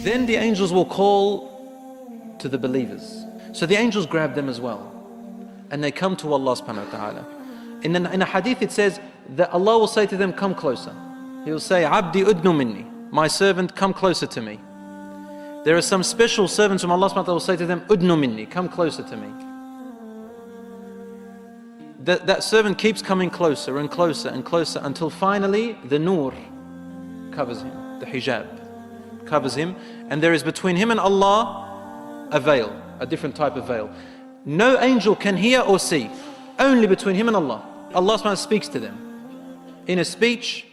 Then the angels will call to the believers. So the angels grab them as well. And they come to Allah subhanahu wa ta'ala. In a hadith it says that Allah will say to them, come closer. He will say, Abdi udnu minni, my servant, come closer to me. There are some special servants from Allah subhanahu wa ta'ala will say to them, udnu minni, come closer to me. That servant keeps coming closer and closer and closer until finally the nur covers him, the hijab covers him, and there is between him and Allah a veil, a different type of veil. No angel can hear or see, only between him and Allah. Allah subhanahu wa ta'ala speaks to them. In a speech,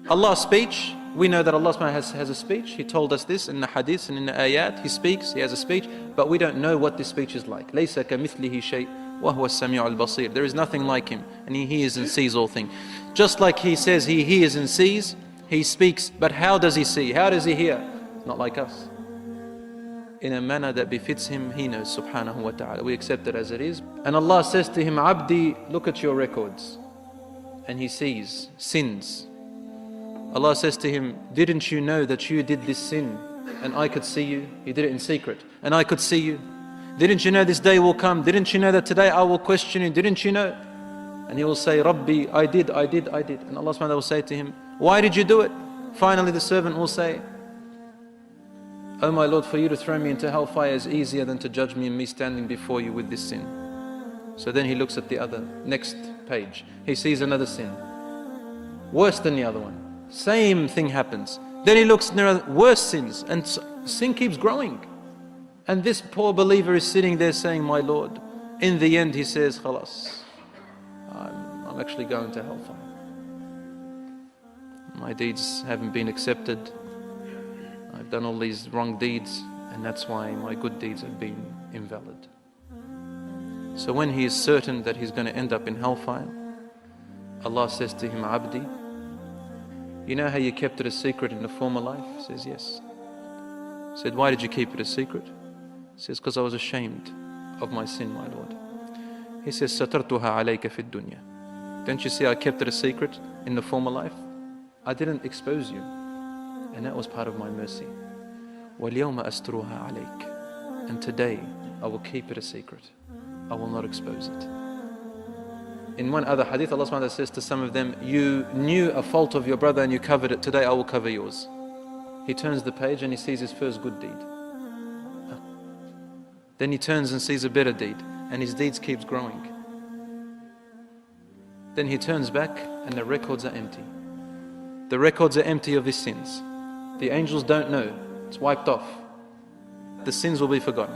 Allah's speech, we know that Allah subhanahu wa ta'ala has a speech. He told us this in the hadith and in the ayat. He speaks, He has a speech, but we don't know what this speech is like. لَيْسَ كَمِثْلِهِ شَيْءٍ وَهُوَ السَّمِيعُ الْبَصِيرُ. There is nothing like Him, and He hears and sees all things. Just like He says He hears and sees, He speaks, but how does He see? How does He hear? Not like us. In a manner that befits Him, He knows subhanahu wa ta'ala. We accept it as it is. And Allah says to him, Abdi, look at your records. And he sees sins. Allah says to him, didn't you know that you did this sin and I could see you? He did it in secret and I could see you. Didn't you know this day will come? Didn't you know that today I will question you? Didn't you know? And he will say, Rabbi, I did. And Allah subhanahu wa ta'ala will say to him, why did you do it? Finally the servant will say, oh my Lord, for you to throw me into hellfire is easier than to judge me and me standing before you with this sin. So then he looks at the other, next page. He sees another sin, worse than the other one. Same thing happens. Then he looks near worse sins, and sin keeps growing. And this poor believer is sitting there saying, my Lord, in the end he says, Khalas, I'm actually going to hellfire. My deeds haven't been accepted. I've done all these wrong deeds, and that's why my good deeds have been invalid. So when he is certain that he's going to end up in hellfire, Allah says to him, Abdi, you know how you kept it a secret in the former life? He says, yes. He said, why did you keep it a secret? He says, because I was ashamed of my sin, my Lord. He says, Satartuha alayka fi dunya. Don't you see I kept it a secret in the former life? I didn't expose you. And that was part of my mercy. وَالْيَوْمَ أَسْتُرُهَا عَلَيْكَ. And today, I will keep it a secret. I will not expose it. In one other hadith, Allah subhanahu wa ta'ala says to some of them, you knew a fault of your brother and you covered it. Today, I will cover yours. He turns the page and he sees his first good deed. Then he turns and sees a better deed, and his deeds keeps growing. Then he turns back and the records are empty. The records are empty of his sins. The angels don't know. It's wiped off. The sins will be forgotten.